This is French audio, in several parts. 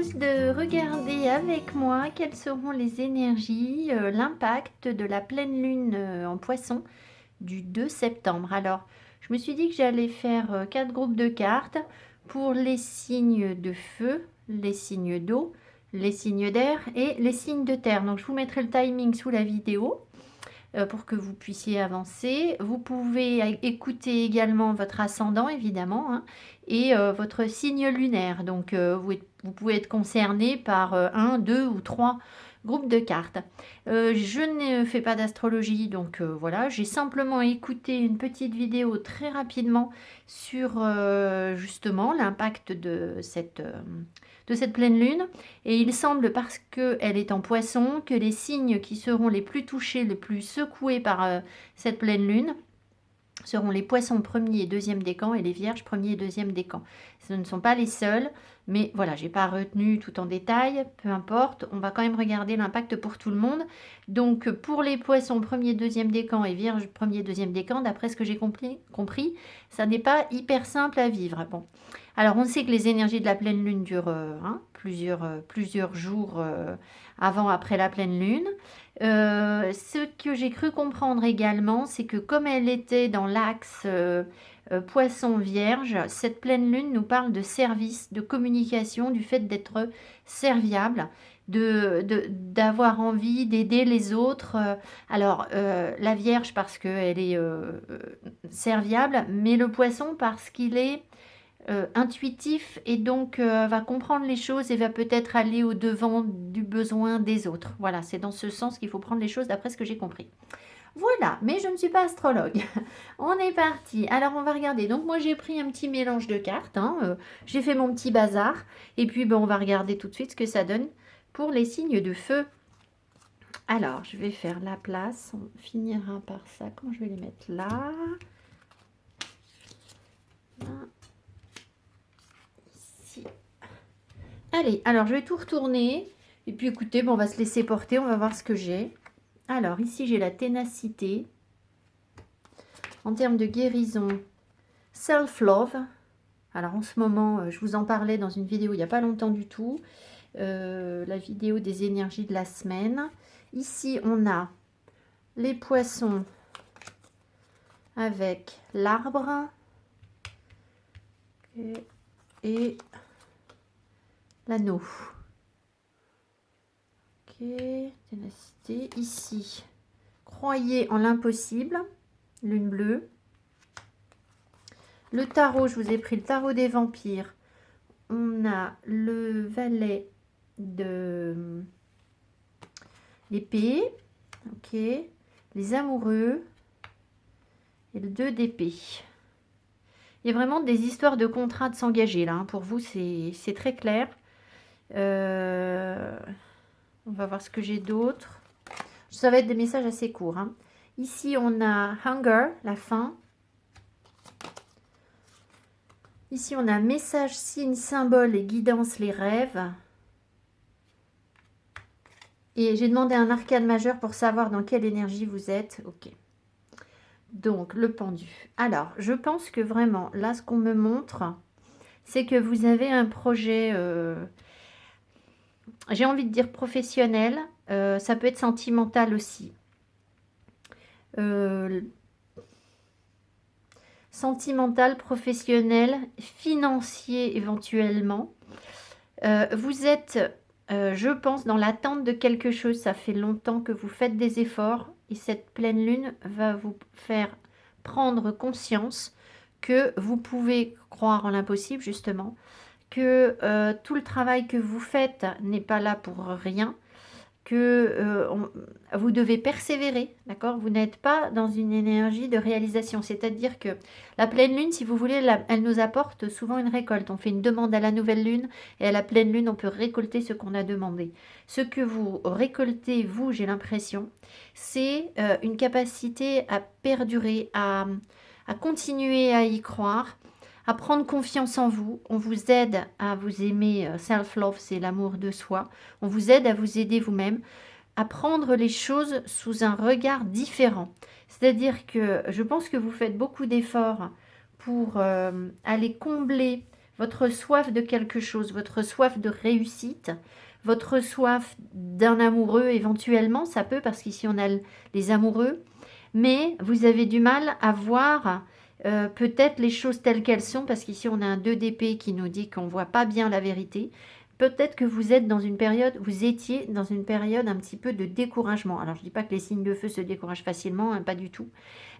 tous de regarder avec moi quelles seront les énergies, l'impact de la pleine lune en poisson du 2 septembre. Alors, je me suis dit que j'allais faire 4 groupes de cartes pour les signes de feu, les signes d'eau, les signes d'air et les signes de terre. Donc, je vous mettrai le timing sous la vidéo pour que vous puissiez avancer. Vous pouvez écouter également votre ascendant, évidemment, hein, et votre signe lunaire. Donc, vous pouvez être concerné par un, deux ou trois groupes de cartes. Je ne fais pas d'astrologie, donc voilà, j'ai simplement écouté une petite vidéo très rapidement sur justement l'impact de cette pleine lune. Et il semble, parce qu'elle est en poisson, que les signes qui seront les plus touchés, les plus secoués par cette pleine lune, seront les poissons premier et deuxième décan et les vierges premier et deuxième décan. Ce ne sont pas les seuls, mais voilà, j'ai pas retenu tout en détail, peu importe, on va quand même regarder l'impact pour tout le monde. Donc pour les poissons premier, deuxième décan et vierges premier, deuxième décan, d'après ce que j'ai compris, ça n'est pas hyper simple à vivre. Bon, alors on sait que les énergies de la pleine lune durent plusieurs jours avant, après la pleine lune. Ce que j'ai cru comprendre également, c'est que comme elle était dans l'axe poisson vierge, cette pleine lune nous parle de service, de communication, du fait d'être serviable, d'avoir envie d'aider les autres. Alors, la vierge parce qu'elle est serviable, mais le poisson parce qu'il est intuitif et donc va comprendre les choses et va peut-être aller au-devant du besoin des autres. Voilà, c'est dans ce sens qu'il faut prendre les choses d'après ce que j'ai compris. Voilà, mais je ne suis pas astrologue. On est parti. Alors, on va regarder. Donc, moi, j'ai pris un petit mélange de cartes. J'ai fait mon petit bazar. Et puis, ben, on va regarder tout de suite ce que ça donne pour les signes de feu. Alors, je vais faire la place. On finira par ça quand je vais les mettre là. Là. Ici. Allez, alors, je vais tout retourner. Et puis, écoutez, bon, on va se laisser porter. On va voir ce que j'ai. Alors, ici, j'ai la ténacité. En termes de guérison, self-love. Alors, en ce moment, je vous en parlais dans une vidéo il n'y a pas longtemps du tout. La vidéo des énergies de la semaine. Ici, on a les poissons avec l'arbre et l'anneau. Ok, ténacité. Ici, croyez en l'impossible, lune bleue. Le tarot, je vous ai pris le tarot des vampires. On a le valet de l'épée. Ok. Les amoureux. Et le 2 d'épée. Il y a vraiment des histoires de contrats de s'engager là. Pour vous, c'est très clair. On va voir ce que j'ai d'autre. Ça va être des messages assez courts. Ici, on a hunger, la faim. Ici, on a message, signe, symbole et guidance, les rêves. Et j'ai demandé un arcane majeur pour savoir dans quelle énergie vous êtes. Ok. Donc, le pendu. Alors, je pense que vraiment, là, ce qu'on me montre, c'est que vous avez un projet, j'ai envie de dire professionnel. Ça peut être sentimental aussi. Sentimental, professionnel, financier éventuellement. Vous êtes, je pense, dans l'attente de quelque chose. Ça fait longtemps que vous faites des efforts et cette pleine lune va vous faire prendre conscience que vous pouvez croire en l'impossible, justement, que tout le travail que vous faites n'est pas là pour rien, que vous devez persévérer, d'accord? Vous n'êtes pas dans une énergie de réalisation, c'est-à-dire que la pleine lune, si vous voulez, elle nous apporte souvent une récolte. On fait une demande à la nouvelle lune et à la pleine lune, on peut récolter ce qu'on a demandé. Ce que vous récoltez, vous, j'ai l'impression, c'est une capacité à perdurer, à continuer à y croire, à prendre confiance en vous. On vous aide à vous aimer. Self-love, c'est l'amour de soi. On vous aide à vous aider vous-même, à prendre les choses sous un regard différent. C'est-à-dire que je pense que vous faites beaucoup d'efforts pour aller combler votre soif de quelque chose, votre soif de réussite, votre soif d'un amoureux éventuellement, ça peut, parce qu'ici on a les amoureux, mais vous avez du mal à voir peut-être les choses telles qu'elles sont, parce qu'ici on a un 2 d'épée qui nous dit qu'on ne voit pas bien la vérité. Peut-être que vous êtes dans une période, vous étiez dans une période un petit peu de découragement. Alors je ne dis pas que les signes de feu se découragent facilement, hein, pas du tout.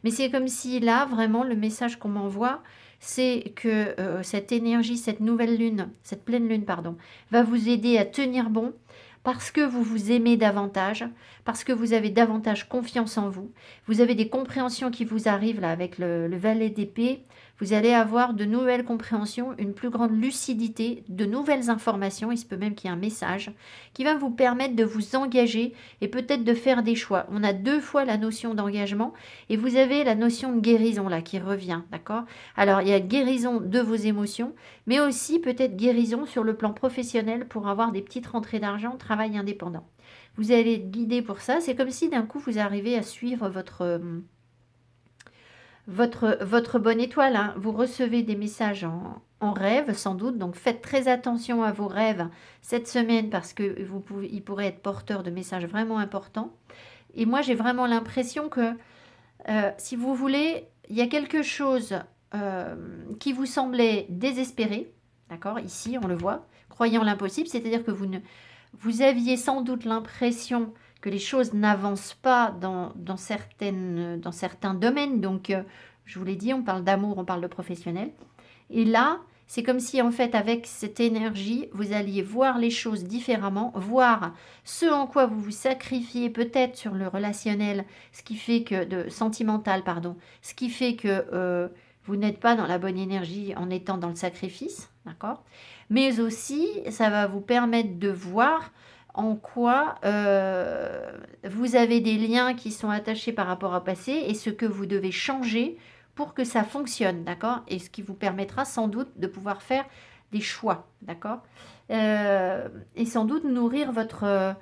Mais c'est comme si là, vraiment, le message qu'on m'envoie, c'est que cette énergie, cette nouvelle lune, cette pleine lune, pardon, va vous aider à tenir bon parce que vous vous aimez davantage, parce que vous avez davantage confiance en vous. Vous avez des compréhensions qui vous arrivent là avec le valet d'épée. Vous allez avoir de nouvelles compréhensions, une plus grande lucidité, de nouvelles informations. Il se peut même qu'il y ait un message qui va vous permettre de vous engager et peut-être de faire des choix. On a 2 fois la notion d'engagement et vous avez la notion de guérison là qui revient, d'accord? Alors, il y a guérison de vos émotions, mais aussi peut-être guérison sur le plan professionnel pour avoir des petites rentrées d'argent, travail indépendant. Vous allez être guidé pour ça. C'est comme si d'un coup vous arrivez à suivre votre bonne étoile, hein. Vous recevez des messages en rêve, sans doute. Donc, faites très attention à vos rêves cette semaine parce qu'ils pourraient être porteurs de messages vraiment importants. Et moi, j'ai vraiment l'impression que, si vous voulez, il y a quelque chose qui vous semblait désespéré. D'accord? Ici, on le voit. Croyant l'impossible, c'est-à-dire que vous aviez sans doute l'impression que les choses n'avancent pas dans certains domaines. Donc, je vous l'ai dit, on parle d'amour, on parle de professionnel. Et là, c'est comme si, en fait, avec cette énergie, vous alliez voir les choses différemment, voir ce en quoi vous vous sacrifiez peut-être sur le relationnel, ce qui fait que, sentimental, pardon, ce qui fait que vous n'êtes pas dans la bonne énergie en étant dans le sacrifice, d'accord? Mais aussi, ça va vous permettre de voir en quoi vous avez des liens qui sont attachés par rapport au passé et ce que vous devez changer pour que ça fonctionne, d'accord? Et ce qui vous permettra sans doute de pouvoir faire des choix, d'accord? Et sans doute nourrir votre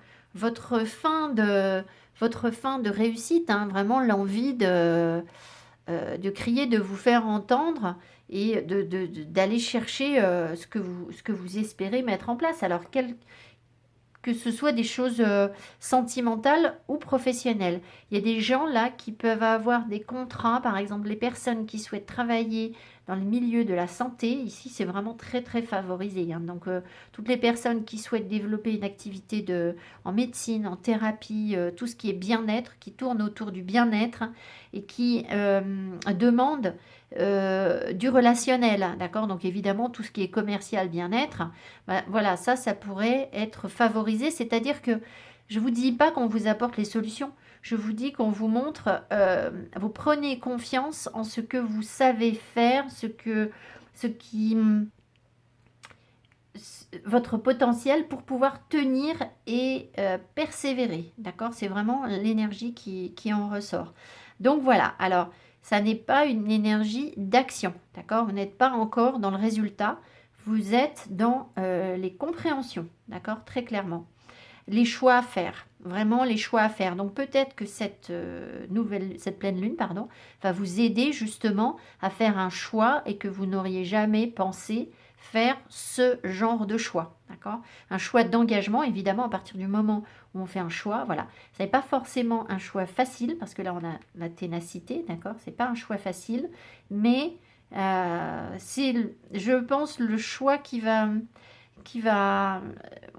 fin de réussite, hein, vraiment l'envie de crier, de vous faire entendre et d'aller chercher ce que vous espérez mettre en place. Alors, que ce soit des choses sentimentales ou professionnelles. Il y a des gens là qui peuvent avoir des contrats, par exemple les personnes qui souhaitent travailler dans le milieu de la santé. Ici, c'est vraiment très très favorisé, hein. Donc, toutes les personnes qui souhaitent développer une activité en médecine, en thérapie, tout ce qui est bien-être, qui tourne autour du bien-être et qui demandent du relationnel, d'accord? Donc, évidemment, tout ce qui est commercial bien-être, voilà, ça pourrait être favorisé. C'est-à-dire que je ne vous dis pas qu'on vous apporte les solutions. Je vous dis qu'on vous montre, vous prenez confiance en ce que vous savez faire, votre potentiel pour pouvoir tenir et persévérer. D'accord? C'est vraiment l'énergie qui en ressort. Donc voilà, alors ça n'est pas une énergie d'action. D'accord? Vous n'êtes pas encore dans le résultat. Vous êtes dans les compréhensions. D'accord? Très clairement. Les choix à faire, vraiment les choix à faire. Donc peut-être que cette pleine lune, pardon, va vous aider justement à faire un choix et que vous n'auriez jamais pensé faire ce genre de choix, d'accord? Un choix d'engagement, évidemment, à partir du moment où on fait un choix, voilà. Ce n'est pas forcément un choix facile, parce que là, on a la ténacité, d'accord? Ce n'est pas un choix facile, mais c'est, je pense, le choix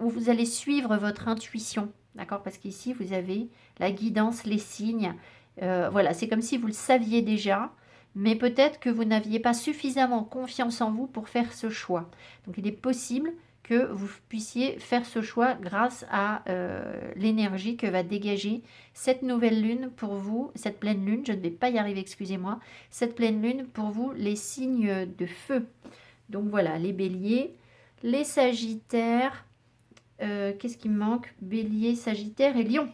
où vous allez suivre votre intuition, d'accord? Parce qu'ici, vous avez la guidance, les signes. Voilà, c'est comme si vous le saviez déjà, mais peut-être que vous n'aviez pas suffisamment confiance en vous pour faire ce choix. Donc, il est possible que vous puissiez faire ce choix grâce à l'énergie que va dégager cette nouvelle lune pour vous, cette pleine lune, je ne vais pas y arriver, excusez-moi, cette pleine lune pour vous, les signes de feu. Donc voilà, les béliers, les sagittaires, qu'est-ce qui me manque? Bélier, sagittaire et lion.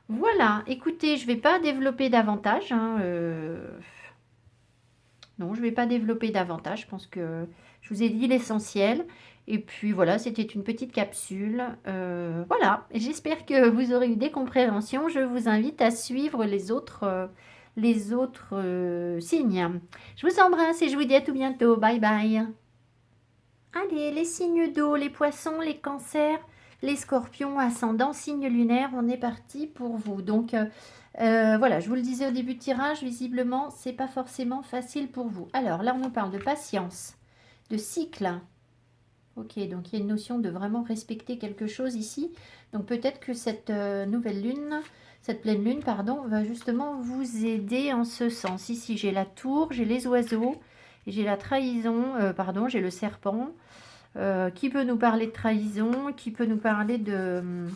Voilà, écoutez, je ne vais pas développer davantage, hein, non, je ne vais pas développer davantage. Je pense que je vous ai dit l'essentiel. Et puis voilà, c'était une petite capsule. Voilà, j'espère que vous aurez eu des compréhensions. Je vous invite à suivre les autres signes. Je vous embrasse et je vous dis à tout bientôt. Bye bye. Allez, les signes d'eau, les poissons, les cancers, les scorpions, ascendant, signe lunaire, on est parti pour vous. Donc, voilà, je vous le disais au début de tirage, visiblement, c'est pas forcément facile pour vous. Alors, là, on nous parle de patience, de cycle. Ok, donc il y a une notion de vraiment respecter quelque chose ici. Donc, peut-être que cette nouvelle lune, cette pleine lune, pardon, va justement vous aider en ce sens. Ici, j'ai la tour, j'ai les oiseaux, j'ai la trahison, pardon, j'ai le serpent. Qui peut nous parler de trahison, qui peut nous parler de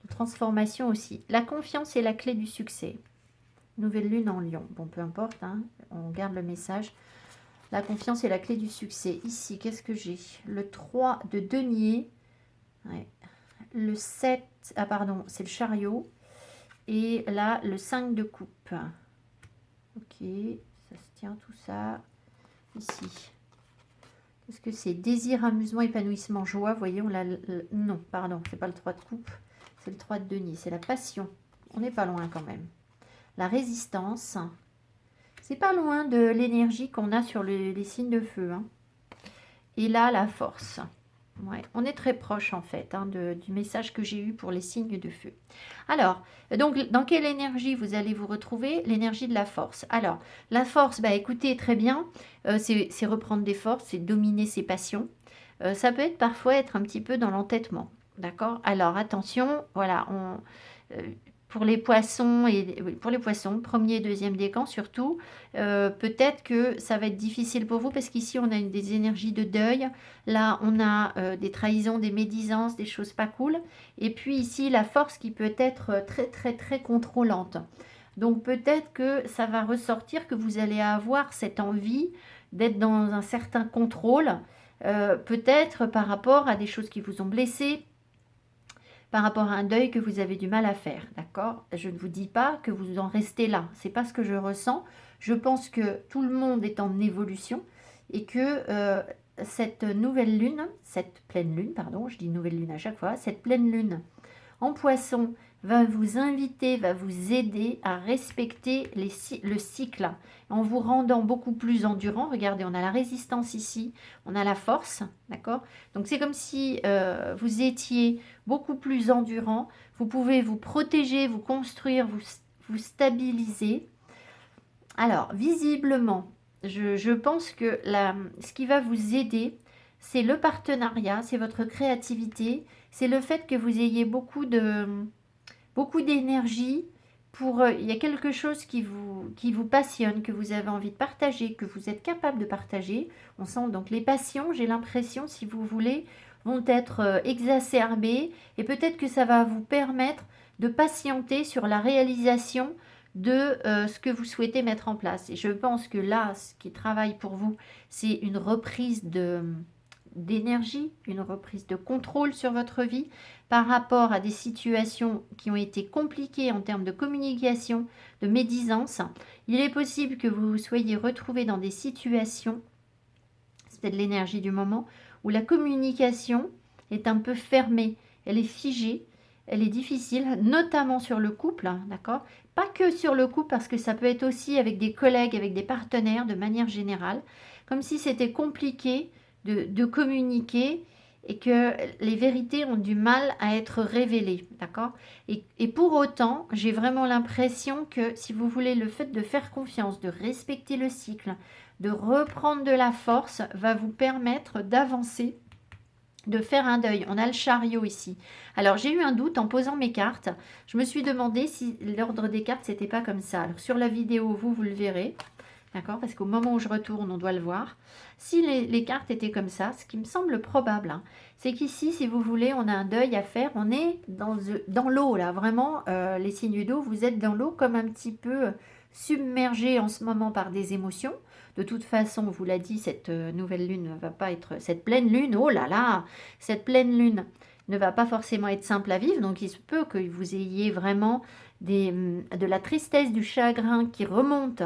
transformation aussi. La confiance est la clé du succès. Nouvelle lune en lion. Bon, peu importe, hein, on garde le message. La confiance est la clé du succès. Ici, qu'est-ce que j'ai? Le 3 de denier. Ouais. Le 7, ah pardon, c'est le chariot. Et là, le 5 de coupe. Ok, ça se tient tout ça. Ici. Qu'est-ce que c'est? Désir, amusement, épanouissement, joie. Vous voyez, on l'a... Non, pardon, c'est pas le 3 de coupe. C'est le 3 de denier. C'est la passion. On n'est pas loin quand même. La résistance. C'est pas loin de l'énergie qu'on a sur les signes de feu. Hein. Et là, la force. Ouais, on est très proche en fait hein, du message que j'ai eu pour les signes de feu. Alors, donc dans quelle énergie vous allez vous retrouver? L'énergie de la force. Alors, la force, bah écoutez, très bien, c'est reprendre des forces, c'est dominer ses passions. Ça peut être parfois être un petit peu dans l'entêtement. D'accord? Alors, attention, voilà, pour les poissons, oui, pour les poissons, premier et deuxième décan surtout, peut-être que ça va être difficile pour vous parce qu'ici on a des énergies de deuil, là on a des trahisons, des médisances, des choses pas cool, et puis ici la force qui peut être très très très contrôlante. Donc peut-être que ça va ressortir que vous allez avoir cette envie d'être dans un certain contrôle, peut-être par rapport à des choses qui vous ont blessé, par rapport à un deuil que vous avez du mal à faire, d'accord? Je ne vous dis pas que vous en restez là, c'est pas ce que je ressens. Je pense que tout le monde est en évolution et que cette nouvelle lune, cette pleine lune, pardon, je dis nouvelle lune à chaque fois, cette pleine lune en poisson va vous inviter, va vous aider à respecter le cycle en vous rendant beaucoup plus endurant. Regardez, on a la résistance ici, on a la force, d'accord? Donc c'est comme si vous étiez beaucoup plus endurant. Vous pouvez vous protéger, vous construire, vous stabiliser. Alors, visiblement, je pense que ce qui va vous aider, c'est le partenariat, c'est votre créativité, c'est le fait que vous ayez beaucoup d'énergie pour... il y a quelque chose qui vous passionne, que vous avez envie de partager, que vous êtes capable de partager. On sent donc les passions, j'ai l'impression, si vous voulez, vont être exacerbées et peut-être que ça va vous permettre de patienter sur la réalisation de ce que vous souhaitez mettre en place. Et je pense que là, ce qui travaille pour vous, c'est une reprise d'énergie, une reprise de contrôle sur votre vie par rapport à des situations qui ont été compliquées en termes de communication, de médisance. Il est possible que vous soyez retrouvé dans des situations, c'est peut-être l'énergie du moment, où la communication est un peu fermée, elle est figée, elle est difficile, notamment sur le couple, hein, d'accord? Pas que sur le couple, parce que ça peut être aussi avec des collègues, avec des partenaires, de manière générale, comme si c'était compliqué de communiquer et que les vérités ont du mal à être révélées, d'accord? Et pour autant, j'ai vraiment l'impression que, si vous voulez, le fait de faire confiance, de respecter le cycle, de reprendre de la force, va vous permettre d'avancer, de faire un deuil. On a le chariot ici. Alors, j'ai eu un doute en posant mes cartes. Je me suis demandé si l'ordre des cartes, c'était pas comme ça. Alors, sur la vidéo, vous le verrez. D'accord? Parce qu'au moment où je retourne, on doit le voir. Si les cartes étaient comme ça, ce qui me semble probable, hein, c'est qu'ici, si vous voulez, on a un deuil à faire. On est dans l'eau, là. Vraiment, les signes d'eau, vous êtes dans l'eau comme un petit peu submergé en ce moment par des émotions. De toute façon, on vous l'a dit, cette nouvelle lune ne va pas être... Cette pleine lune, oh là là! Cette pleine lune ne va pas forcément être simple à vivre. Donc, il se peut que vous ayez vraiment de la tristesse, du chagrin qui remonte.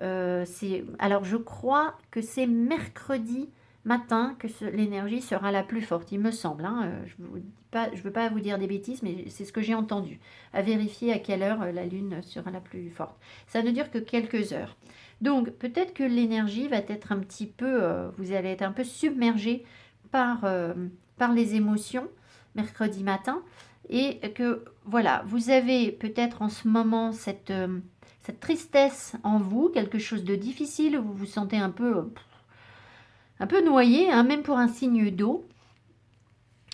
Alors, je crois que c'est mercredi matin que l'énergie sera la plus forte, il me semble. Hein, je veux pas vous dire des bêtises, mais c'est ce que j'ai entendu. À vérifier à quelle heure la Lune sera la plus forte. Ça ne dure que quelques heures. Donc, peut-être que l'énergie va être un petit peu... vous allez être un peu submergé par les émotions mercredi matin. Et que, voilà, vous avez peut-être en ce moment cette tristesse en vous, quelque chose de difficile, où vous vous sentez un peu noyé, hein, même pour un signe d'eau.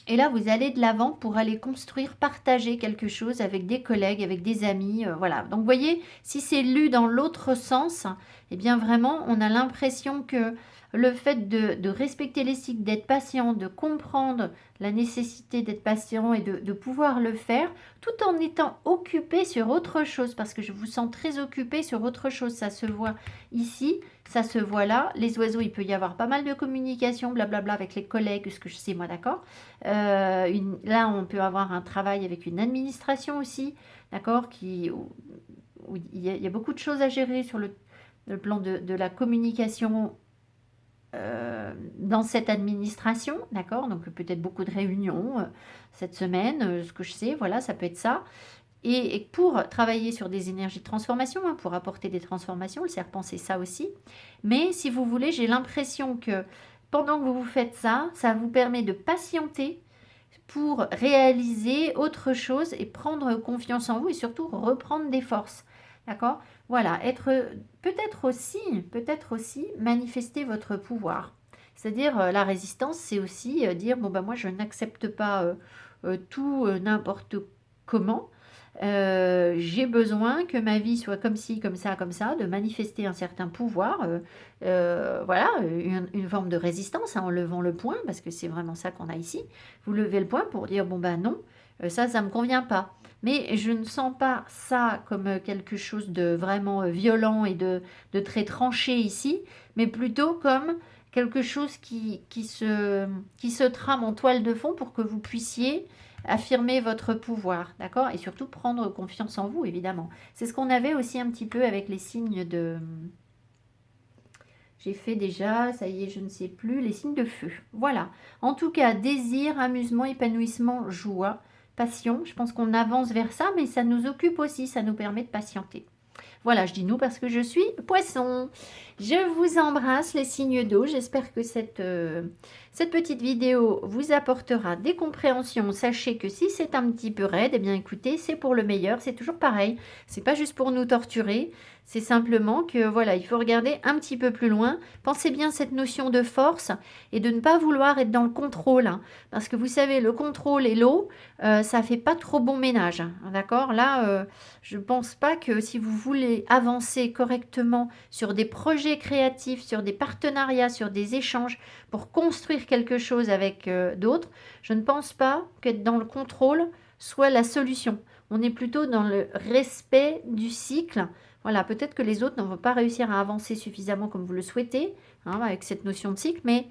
Et là, vous allez de l'avant pour aller construire, partager quelque chose avec des collègues, avec des amis. Voilà. Donc, vous voyez, si c'est lu dans l'autre sens, eh bien, vraiment, on a l'impression que le fait de respecter les cycles, d'être patient, de comprendre la nécessité d'être patient et de pouvoir le faire, tout en étant occupé sur autre chose, parce que je vous sens très occupé sur autre chose. Ça se voit ici, ça se voit là. Les oiseaux, il peut y avoir pas mal de communication, blablabla, avec les collègues, ce que je sais, moi, d'accord. Là, on peut avoir un travail avec une administration aussi, d'accord, où il y a beaucoup de choses à gérer sur le plan de la communication dans cette administration, d'accord, donc peut-être beaucoup de réunions cette semaine, ce que je sais, voilà, ça peut être ça. Et pour travailler sur des énergies de transformation, hein, pour apporter des transformations, le serpent c'est ça aussi. Mais si vous voulez, j'ai l'impression que pendant que vous faites ça, ça vous permet de patienter pour réaliser autre chose et prendre confiance en vous et surtout reprendre des forces. D'accord? Voilà, peut-être aussi manifester votre pouvoir. C'est-à-dire la résistance, c'est aussi dire bon ben moi je n'accepte pas tout n'importe comment. J'ai besoin que ma vie soit comme ci, comme ça, de manifester un certain pouvoir, voilà, une forme de résistance hein, en levant le poing, parce que c'est vraiment ça qu'on a ici. Vous levez le poing pour dire, bon ben non, ça ne me convient pas. Mais je ne sens pas ça comme quelque chose de vraiment violent et de très tranché ici, mais plutôt comme quelque chose qui se trame en toile de fond pour que vous puissiez affirmer votre pouvoir, d'accord? Et surtout prendre confiance en vous, évidemment. C'est ce qu'on avait aussi un petit peu avec les signes de... J'ai fait déjà, ça y est, je ne sais plus, les signes de feu. Voilà. En tout cas, désir, amusement, épanouissement, joie, passion. Je pense qu'on avance vers ça, mais ça nous occupe aussi, ça nous permet de patienter. Voilà, je dis nous parce que je suis poisson. Je vous embrasse les signes d'eau. J'espère que cette petite vidéo vous apportera des compréhensions. Sachez que si c'est un petit peu raide, eh bien écoutez, c'est pour le meilleur. C'est toujours pareil. C'est pas juste pour nous torturer. C'est simplement que voilà, il faut regarder un petit peu plus loin. Pensez bien à cette notion de force et de ne pas vouloir être dans le contrôle. Hein, parce que vous savez, le contrôle et l'eau, ça fait pas trop bon ménage. Hein, d'accord? Là, je ne pense pas que si vous voulez avancer correctement sur des projets créatifs, sur des partenariats, sur des échanges pour construire quelque chose avec d'autres, je ne pense pas qu'être dans le contrôle soit la solution. On est plutôt dans le respect du cycle. Voilà, peut-être que les autres ne vont pas réussir à avancer suffisamment comme vous le souhaitez, hein, avec cette notion de cycle, mais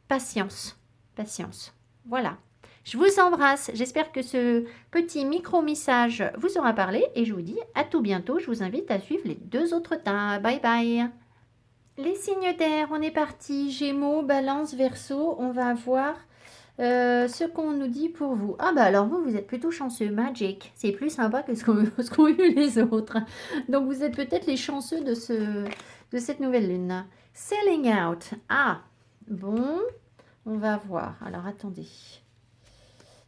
patience, patience. Voilà. Je vous embrasse. J'espère que ce petit micro-message vous aura parlé et je vous dis à tout bientôt. Je vous invite à suivre les 2 autres tas. Bye bye. Les signes d'air, on est parti. Gémeaux, Balance, Verseau. On va voir ce qu'on nous dit pour vous. Ah bah alors vous êtes plutôt chanceux. Magic. C'est plus sympa que ce qu'ont eu les autres. Donc vous êtes peut-être les chanceux de cette nouvelle lune. Selling out. Ah, bon. On va voir. Alors attendez.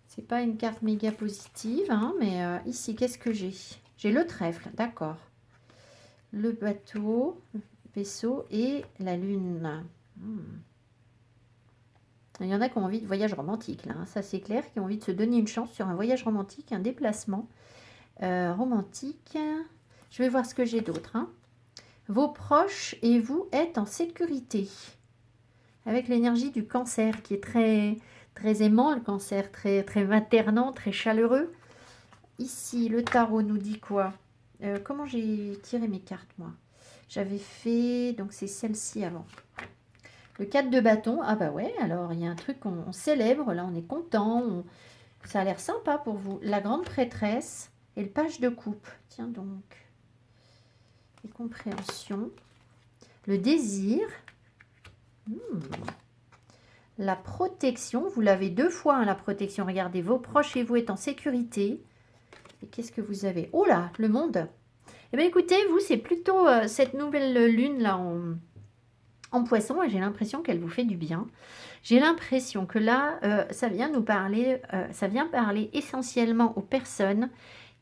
C'est pas une carte méga positive, hein, mais ici, qu'est-ce que j'ai? J'ai le trèfle, d'accord. Le bateau, le vaisseau et la lune. Il y en a qui ont envie de voyage romantique, là. Hein, ça, c'est clair, qui ont envie de se donner une chance sur un voyage romantique, un déplacement romantique. Je vais voir ce que j'ai d'autre. Hein. Vos proches et vous êtes en sécurité. Avec l'énergie du cancer qui est très aimant, le cancer, très maternant, très chaleureux. Ici, le tarot nous dit quoi? Comment j'ai tiré mes cartes, moi? J'avais fait, donc c'est celle-ci avant. Le 4 de bâton, ah bah ouais, alors il y a un truc qu'on célèbre, là on est content, ça a l'air sympa pour vous. La grande prêtresse et le page de coupe. Tiens donc, les compréhensions. Le désir. la protection. Vous l'avez 2 fois, hein, la protection. Regardez, vos proches et vous êtes en sécurité. Et qu'est-ce que vous avez? Oh là, le monde. Eh bien, écoutez, vous, c'est plutôt cette nouvelle lune là en poisson, et j'ai l'impression qu'elle vous fait du bien. J'ai l'impression que là, ça vient nous parler, ça vient parler essentiellement aux personnes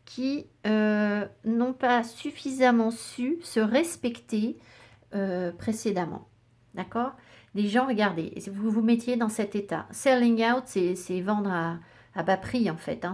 qui n'ont pas suffisamment su se respecter précédemment. D'accord? Des gens, regardez, vous vous mettiez dans cet état. Selling out, c'est vendre à bas prix en fait. Hein,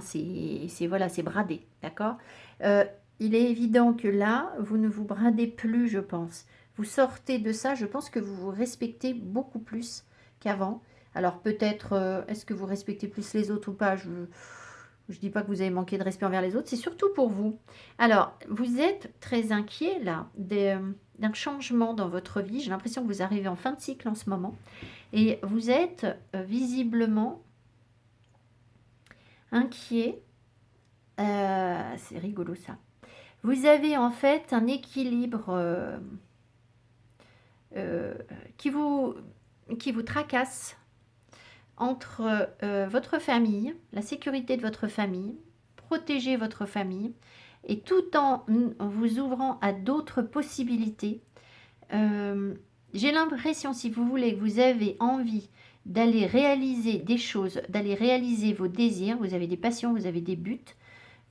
voilà, c'est brader. D'accord? Il est évident que là, vous ne vous bradez plus, je pense. Vous sortez de ça, je pense que vous vous respectez beaucoup plus qu'avant. Alors peut-être, est-ce que vous respectez plus les autres ou pas? Je ne dis pas que vous avez manqué de respect envers les autres, c'est surtout pour vous. Alors, vous êtes très inquiet là d'un changement dans votre vie. J'ai l'impression que vous arrivez en fin de cycle en ce moment. Et vous êtes visiblement inquiet. C'est rigolo ça. Vous avez en fait un équilibre qui vous tracasse entre votre famille, la sécurité de votre famille, protéger votre famille, et tout en vous ouvrant à d'autres possibilités. J'ai l'impression, si vous voulez, que vous avez envie d'aller réaliser des choses, d'aller réaliser vos désirs, vous avez des passions, vous avez des buts,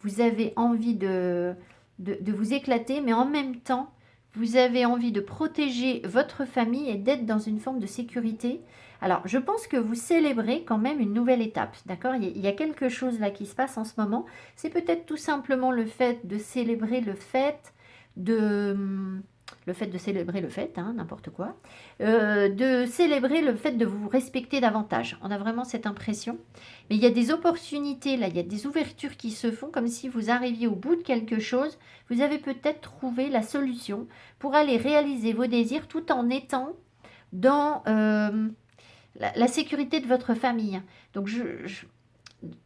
vous avez envie de vous éclater, mais en même temps, vous avez envie de protéger votre famille et d'être dans une forme de sécurité. Alors, je pense que vous célébrez quand même une nouvelle étape, d'accord? Il y a quelque chose là qui se passe en ce moment. C'est peut-être tout simplement le fait de célébrer célébrer le fait, hein, n'importe quoi, de célébrer le fait de vous respecter davantage. On a vraiment cette impression. Mais il y a des opportunités, là, il y a des ouvertures qui se font comme si vous arriviez au bout de quelque chose. Vous avez peut-être trouvé la solution pour aller réaliser vos désirs tout en étant dans la sécurité de votre famille. Donc,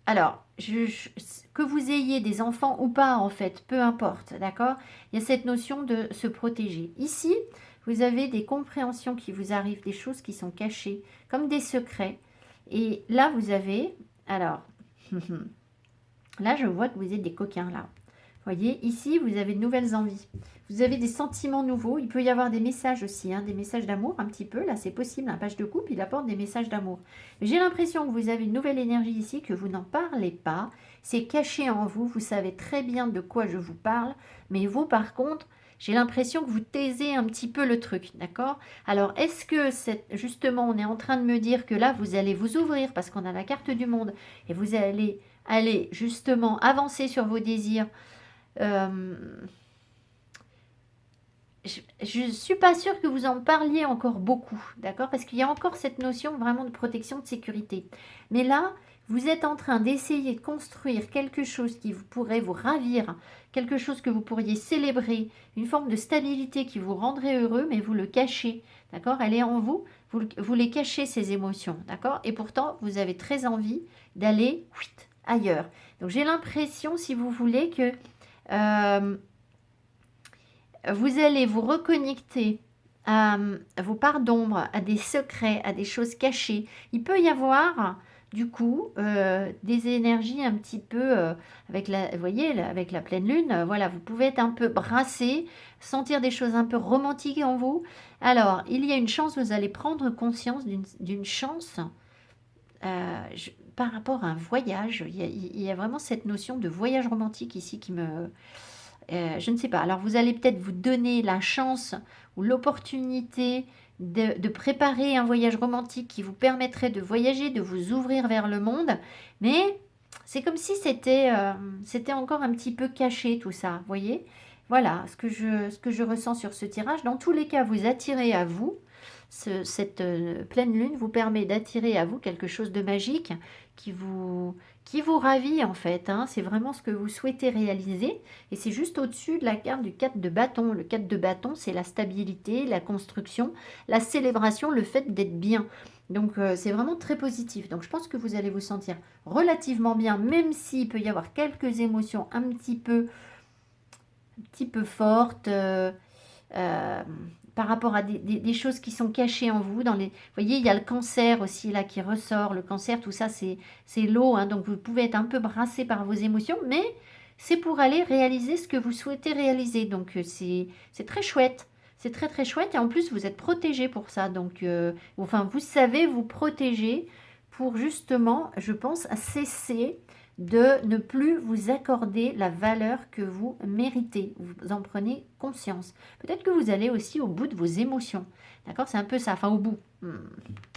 alors, que vous ayez des enfants ou pas, en fait, peu importe, d'accord? Il y a cette notion de se protéger. Ici, vous avez des compréhensions qui vous arrivent, des choses qui sont cachées, comme des secrets. Et là, vous avez... Alors, là, je vois que vous êtes des coquins, là. Voyez, ici, vous avez de nouvelles envies. Vous avez des sentiments nouveaux. Il peut y avoir des messages aussi, hein, des messages d'amour un petit peu. Là, c'est possible. Un page de coupe, il apporte des messages d'amour. J'ai l'impression que vous avez une nouvelle énergie ici, que vous n'en parlez pas. C'est caché en vous. Vous savez très bien de quoi je vous parle. Mais vous, par contre, j'ai l'impression que vous taisez un petit peu le truc, d'accord? Alors, est-ce que, justement, on est en train de me dire que là, vous allez vous ouvrir parce qu'on a la carte du monde et vous allez aller, justement, avancer sur vos désirs. Je ne suis pas sûre que vous en parliez encore beaucoup, d'accord? Parce qu'il y a encore cette notion vraiment de protection, de sécurité. Mais là, vous êtes en train d'essayer de construire quelque chose qui pourrait vous ravir, quelque chose que vous pourriez célébrer, une forme de stabilité qui vous rendrait heureux, mais vous le cachez, d'accord? Elle est en vous, vous les cachez, ces émotions, d'accord? Et pourtant, vous avez très envie d'aller ailleurs. Donc, j'ai l'impression, si vous voulez, que vous allez vous reconnecter à vos parts d'ombre, à des secrets, à des choses cachées. Il peut y avoir, du coup, des énergies un petit peu, vous voyez, avec la pleine lune, voilà, vous pouvez être un peu brassé, sentir des choses un peu romantiques en vous. Alors, il y a une chance, vous allez prendre conscience d'une chance par rapport à un voyage. Il y a vraiment cette notion de voyage romantique ici qui me... je ne sais pas. Alors, vous allez peut-être vous donner la chance ou l'opportunité de préparer un voyage romantique qui vous permettrait de voyager, de vous ouvrir vers le monde. Mais c'est comme si c'était encore un petit peu caché tout ça, vous voyez? Voilà ce que je ressens sur ce tirage. Dans tous les cas, vous attirez à vous. Cette pleine lune vous permet d'attirer à vous quelque chose de magique qui vous ravit en fait. Hein. C'est vraiment ce que vous souhaitez réaliser. Et c'est juste au-dessus de la carte du 4 de bâton. Le 4 de bâton, c'est la stabilité, la construction, la célébration, le fait d'être bien. Donc c'est vraiment très positif. Donc je pense que vous allez vous sentir relativement bien, même s'il peut y avoir quelques émotions un petit peu fortes. par rapport à des choses qui sont cachées en vous. Vous voyez, il y a le cancer aussi là qui ressort. Le cancer, tout ça, c'est l'eau. Hein, donc vous pouvez être un peu brassé par vos émotions, mais c'est pour aller réaliser ce que vous souhaitez réaliser. Donc c'est très chouette. C'est très très chouette et en plus vous êtes protégé pour ça. Donc enfin vous savez vous protéger pour justement, je pense, cesser de ne plus vous accorder la valeur que vous méritez. Vous en prenez conscience. Peut-être que vous allez aussi au bout de vos émotions. D'accord? C'est un peu ça. Enfin, au bout.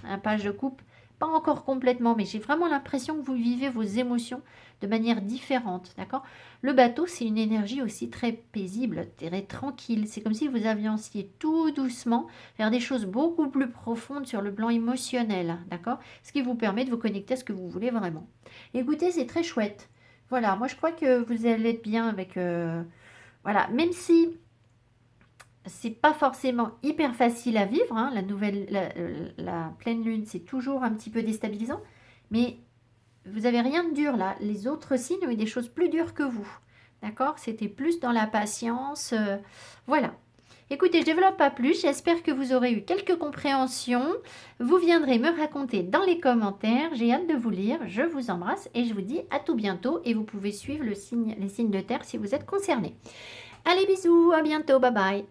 Un page de coupe. Pas encore complètement, mais j'ai vraiment l'impression que vous vivez vos émotions de manière différente. D'accord? Le bateau, c'est une énergie aussi très paisible, très tranquille. C'est comme si vous avanciez tout doucement vers des choses beaucoup plus profondes sur le plan émotionnel. D'accord? Ce qui vous permet de vous connecter à ce que vous voulez vraiment. Écoutez, c'est très chouette. Voilà, moi je crois que vous allez être bien avec... voilà, même si c'est pas forcément hyper facile à vivre, hein, la pleine lune, c'est toujours un petit peu déstabilisant, mais vous n'avez rien de dur là. Les autres signes ont eu des choses plus dures que vous. D'accord? C'était plus dans la patience. Voilà. Écoutez, je développe pas plus. J'espère que vous aurez eu quelques compréhensions. Vous viendrez me raconter dans les commentaires. J'ai hâte de vous lire. Je vous embrasse et je vous dis à tout bientôt. Et vous pouvez suivre les signes de terre si vous êtes concernés. Allez, bisous. À bientôt. Bye bye.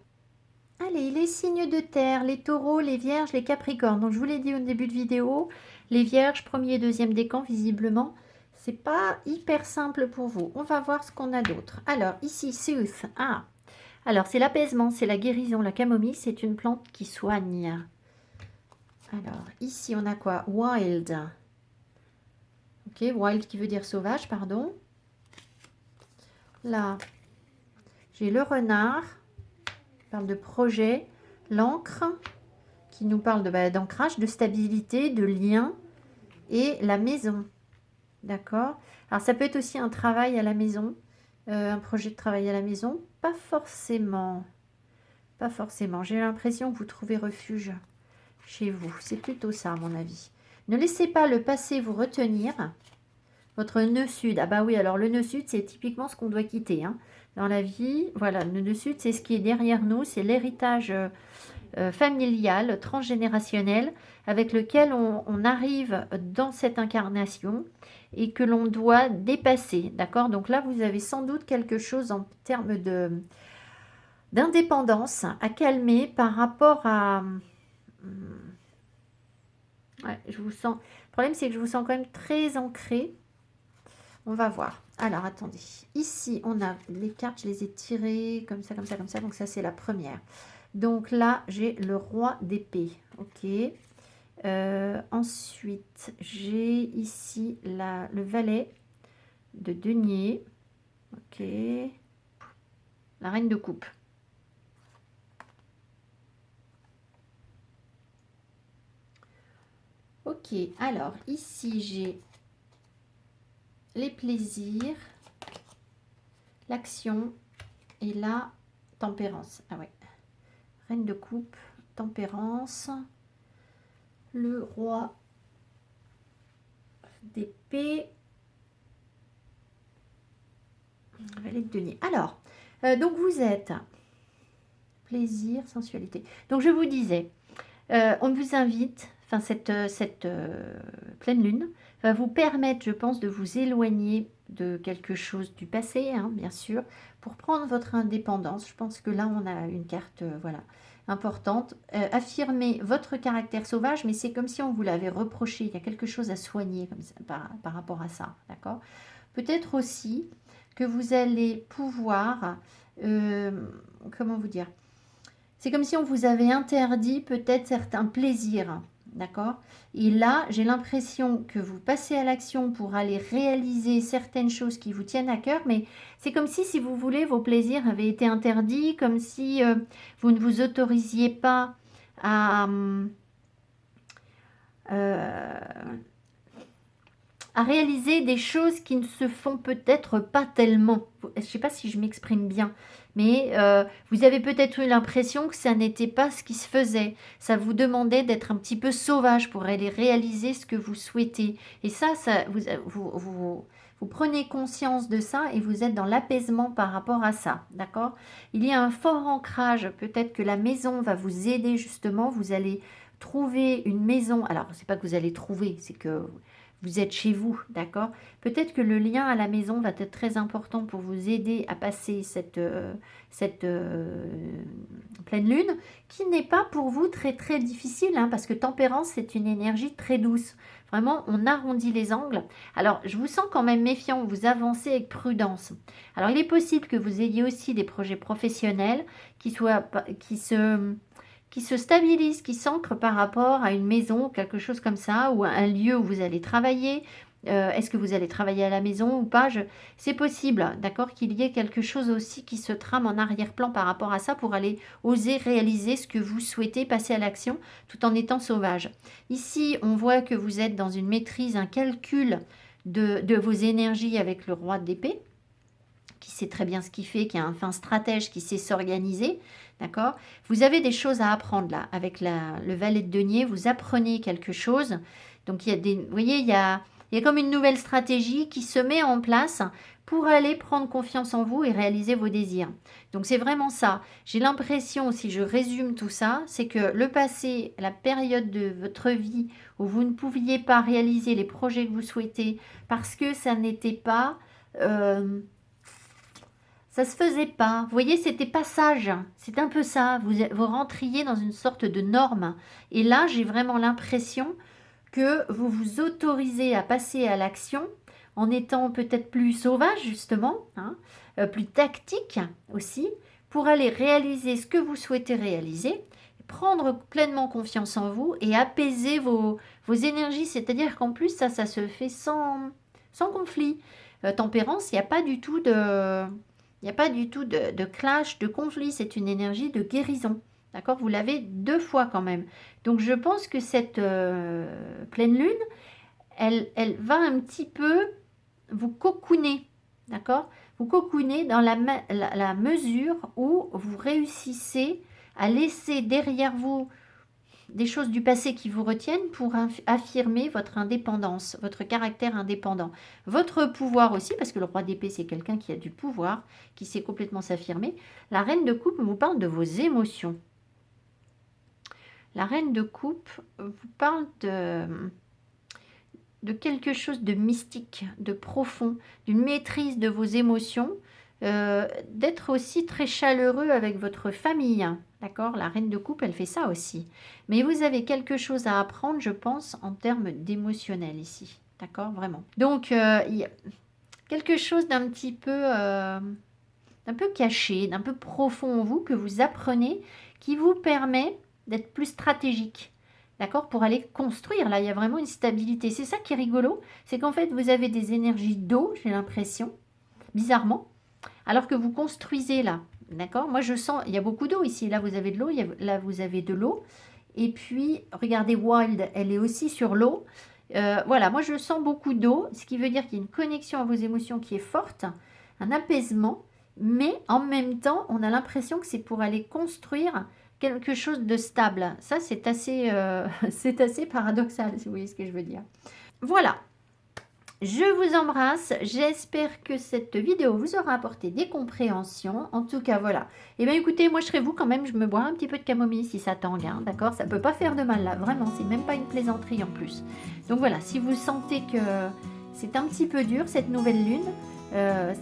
Allez, les signes de terre, les taureaux, les vierges, les capricornes. Donc, je vous l'ai dit au début de vidéo, les vierges, premier et deuxième décan, visiblement, c'est pas hyper simple pour vous. On va voir ce qu'on a d'autre. Alors, ici, Sooth. Ah, alors, c'est l'apaisement, c'est la guérison. La camomille, c'est une plante qui soigne. Alors, ici, on a quoi? Wild. Ok, wild qui veut dire sauvage, pardon. Là, j'ai le renard. Parle de projet, l'encre qui nous parle d'ancrage, de stabilité, de lien et la maison. D'accord? Alors ça peut être aussi un travail à la maison, un projet de travail à la maison. Pas forcément. Pas forcément. J'ai l'impression que vous trouvez refuge chez vous. C'est plutôt ça à mon avis. Ne laissez pas le passé vous retenir. Votre nœud sud. Ah bah oui, alors le nœud sud, c'est typiquement ce qu'on doit quitter, hein. Dans la vie, voilà, le nœud sud, c'est ce qui est derrière nous, c'est l'héritage familial, transgénérationnel, avec lequel on arrive dans cette incarnation et que l'on doit dépasser, d'accord? Donc là, vous avez sans doute quelque chose en termes d'indépendance à calmer par rapport à... Ouais, je vous sens... Le problème, c'est que je vous sens quand même très ancré. On va voir. Alors, attendez. Ici, on a les cartes, je les ai tirées comme ça, comme ça, comme ça. Donc, ça, c'est la première. Donc là, j'ai le roi d'épée. Ok. Ensuite, j'ai ici le valet de denier. Ok. La reine de coupe. Ok. Alors, ici, j'ai les plaisirs, l'action et la tempérance. Ah ouais. Reine de coupe, tempérance, le roi d'épée, valet de denier. Alors, donc vous êtes plaisir, sensualité. Donc je vous disais, on vous invite, enfin cette pleine lune va vous permettre, je pense, de vous éloigner de quelque chose du passé, hein, bien sûr, pour prendre votre indépendance. Je pense que là, on a une carte, voilà, importante. Affirmer votre caractère sauvage, mais c'est comme si on vous l'avait reproché. Il y a quelque chose à soigner comme ça, par rapport à ça, d'accord? Peut-être aussi que vous allez pouvoir, comment vous dire? C'est comme si on vous avait interdit peut-être certains plaisirs, d'accord? Et là, j'ai l'impression que vous passez à l'action pour aller réaliser certaines choses qui vous tiennent à cœur, mais c'est comme si vous voulez, vos plaisirs avaient été interdits, comme si vous ne vous autorisiez pas à réaliser des choses qui ne se font peut-être pas tellement. Je ne sais pas si je m'exprime bien, mais vous avez peut-être eu l'impression que ça n'était pas ce qui se faisait. Ça vous demandait d'être un petit peu sauvage pour aller réaliser ce que vous souhaitez. Et ça vous vous prenez conscience de ça et vous êtes dans l'apaisement par rapport à ça, d'accord? Il y a un fort ancrage, peut-être que la maison va vous aider justement, vous allez trouver une maison, alors c'est pas que vous allez trouver, c'est que vous êtes chez vous, d'accord? Peut-être que le lien à la maison va être très important pour vous aider à passer cette pleine lune, qui n'est pas pour vous très difficile, hein, parce que tempérance, c'est une énergie très douce. Vraiment, on arrondit les angles. Alors, je vous sens quand même méfiant, vous avancez avec prudence. Alors, il est possible que vous ayez aussi des projets professionnels qui se stabilisent, qui s'ancrent par rapport à une maison, quelque chose comme ça, ou un lieu où vous allez travailler. Est-ce que vous allez travailler à la maison ou pas? C'est possible, d'accord, qu'il y ait quelque chose aussi qui se trame en arrière-plan par rapport à ça pour aller oser réaliser ce que vous souhaitez, passer à l'action tout en étant sauvage. Ici, on voit que vous êtes dans une maîtrise, un calcul de vos énergies avec le roi d'épée, qui sait très bien ce qu'il fait, qui est un fin stratège, qui sait s'organiser, d'accord? Vous avez des choses à apprendre là, avec le valet de denier, vous apprenez quelque chose. Donc, vous voyez, il y a comme une nouvelle stratégie qui se met en place pour aller prendre confiance en vous et réaliser vos désirs. Donc, c'est vraiment ça. J'ai l'impression, si je résume tout ça, c'est que le passé, la période de votre vie où vous ne pouviez pas réaliser les projets que vous souhaitez parce que ça n'était pas... ça se faisait pas. Vous voyez, c'était pas sage. C'est un peu ça. Vous rentriez dans une sorte de norme. Et là, j'ai vraiment l'impression que vous vous autorisez à passer à l'action en étant peut-être plus sauvage, justement, hein, plus tactique aussi, pour aller réaliser ce que vous souhaitez réaliser, prendre pleinement confiance en vous et apaiser vos énergies. C'est-à-dire qu'en plus, ça se fait sans conflit. Tempérance, il n'y a pas du tout de... Il n'y a pas du tout de clash, de conflit, c'est une énergie de guérison. D'accord? Vous l'avez 2 fois quand même. Donc je pense que cette pleine lune, elle va un petit peu vous cocooner. D'accord? Vous cocooner dans la mesure où vous réussissez à laisser derrière vous des choses du passé qui vous retiennent pour affirmer votre indépendance, votre caractère indépendant. Votre pouvoir aussi, parce que le roi d'épée, c'est quelqu'un qui a du pouvoir, qui sait complètement s'affirmer. La reine de coupe vous parle de vos émotions. La reine de coupe vous parle de quelque chose de mystique, de profond, d'une maîtrise de vos émotions, d'être aussi très chaleureux avec votre famille. D'accord? La reine de coupe, elle fait ça aussi. Mais vous avez quelque chose à apprendre, je pense, en termes d'émotionnel ici. D'accord? Vraiment. Donc, il y a quelque chose d'un peu caché, d'un peu profond en vous que vous apprenez, qui vous permet d'être plus stratégique. D'accord? Pour aller construire. Là, il y a vraiment une stabilité. C'est ça qui est rigolo. C'est qu'en fait, vous avez des énergies d'eau, j'ai l'impression, bizarrement, alors que vous construisez là. D'accord? Moi, je sens, il y a beaucoup d'eau ici. Là, vous avez de l'eau. Là, vous avez de l'eau. Et puis, regardez, Wild, elle est aussi sur l'eau. Voilà, moi, je sens beaucoup d'eau, ce qui veut dire qu'il y a une connexion à vos émotions qui est forte, un apaisement, mais en même temps, on a l'impression que c'est pour aller construire quelque chose de stable. Ça, c'est assez, c'est assez paradoxal, si vous voyez ce que je veux dire. Voilà. Je vous embrasse, j'espère que cette vidéo vous aura apporté des compréhensions. En tout cas, voilà. Et bien écoutez, moi je serai vous quand même, je me bois un petit peu de camomille si ça tangue, hein, d'accord? Ça ne peut pas faire de mal là, vraiment, c'est même pas une plaisanterie en plus. Donc voilà, si vous sentez que c'est un petit peu dur cette nouvelle lune,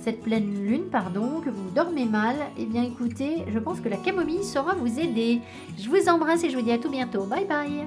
cette pleine lune, pardon, que vous dormez mal, et bien écoutez, je pense que la camomille saura vous aider. Je vous embrasse et je vous dis à tout bientôt. Bye bye!